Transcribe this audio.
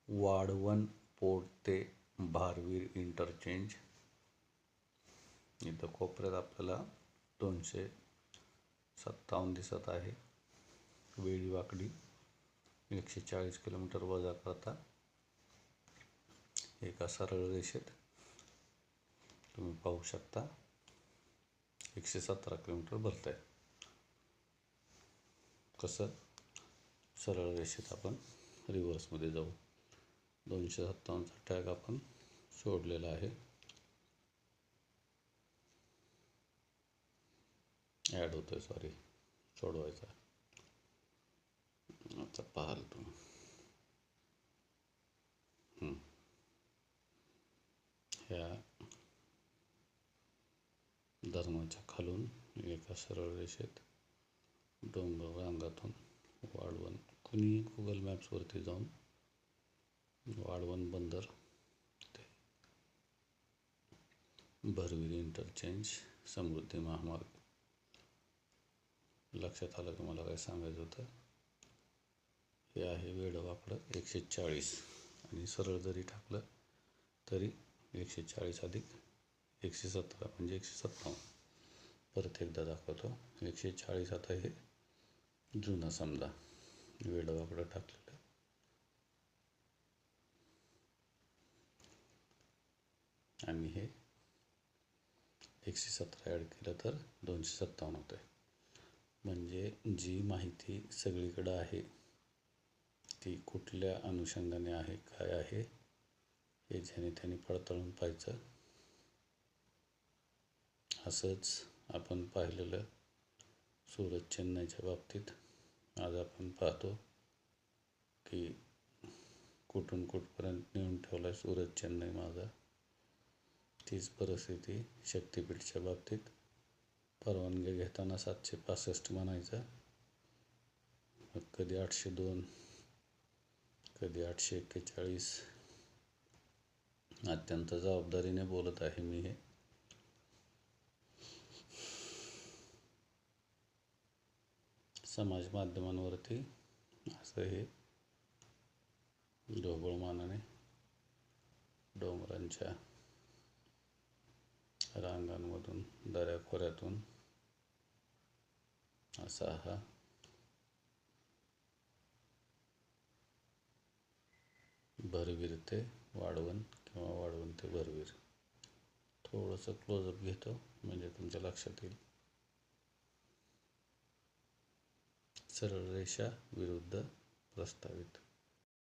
वाढवण port ते भारवीर interchange. इथं कोपऱ्यात आपल्याला 257 दिसत आहे. वेळी वाकडी 140 किलोमीटर वजा करता एका सरळ रेषेत तुम्ही पाहू शकता 117 किलोमीटर भरत आहे. कसं सरळ रेषेत आपण रिव्हर्समध्ये जाऊ. 257चा टॅग आपण सोडलेला आहे. ॲड होतोय, सॉरी, सोडवायचा. आता पाहाल तुम्ही ह्या धरणाच्या खालून एका सरळ रेषेत डोंगर रांगातून वाढवण, कुणी गुगल मॅप्सवरती जाऊन वाढवण बंदर ते भरवीर इंटरचेंज समृद्धी महामार्ग. लक्षात आलं की मला काय सांगायचं होतं. हे आहे वेडवाकडं 140 आणि सरळ जरी टाकलं तरी 140 अधिक 117 म्हणजे 157. परत एकदा दाखवतो. 140 आता हे जुनं समजा वेडवाकडं टाकलेलं. आणि हे 117 ॲड केलं तर 257 होतं आहे. म्हणजे जी माहिती सगळीकडं आहे ती कुठल्या अनुषंगाने आहे, काय आहे, हे ज्याने त्याने पडताळून पाहायचं. असंच आपण पाहिलेलं सुरत चेन्नईच्या बाबतीत आज आपण पाहतो की कुठून कुठपर्यंत नेऊन ठेवला आहे सुरत चेन्नई माझा. तीच परिस्थिती शक्तिपीठच्या बाबतीत. परवानगी घेताना 765 म्हणायचं, मग कधी 802, कधी 841. अत्यंत जबाबदारीने बोलत आहे मी हे. समाज माध्यमांवरती असं हे ढोबळमानाने डोंगरांच्या रांगांमधून दऱ्याखोऱ्यातून असा हा भरवीर ते वाढवण किंवा वाढवण ते भरवीर. थोडंसं क्लोजअप घेतो म्हणजे तुमच्या लक्षात येईल. सरळ रेषा विरुद्ध प्रस्तावित.